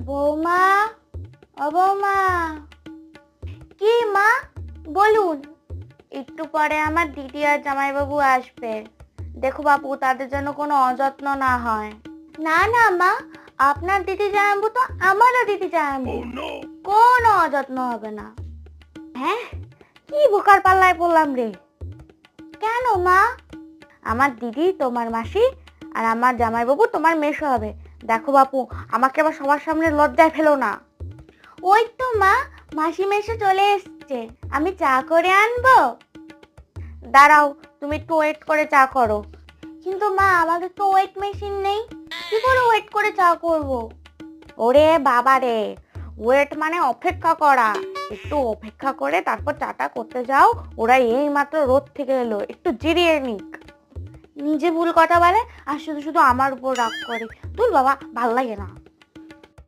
বৌমা, ও বৌমা। কি মা, বলুন। একটু পরে আমার দিদি আর জামাইবাবু আসবে। দেখো বাবু, তাদের জন্য কোনো অযত্ন না হয়। না না মা, আপনার দিদি জামাইবাবু তো আমারও দিদি জামাইবাবু, কোনো অযত্ন হবে না। হ্যাঁ, কি বোকার পাল্লায় পড়লাম রে। কেন মা? আমার দিদি তোমার মাসি, আর আমার জামাইবাবু তোমার মেসো হবে। দেখো বাপু, আমাকে আবার সবার সামনে লজ্জায় ফেলো না। ওই তো মা, মাসি মেসো চলে এসছে, আমি চা করে আনবো। দাঁড়াও, তুমি একটু ওয়েট করে চা করো। কিন্তু মা, আমাদের তো ওয়েট মেশিন নেই, কি করে ওয়েট করে চা করব? ওরে বাবা রে, ওয়েট মানে অপেক্ষা করা। একটু অপেক্ষা করে তারপর চাটা করতে যাও। ওরা এই মাত্র রোদ থেকে এলো, একটু জিরিয়ে নিক। নিজে ভুল কথা বলে আর শুধু শুধু আমার উপর রাগ করে। তুই বাবা, ভাল লাগে না।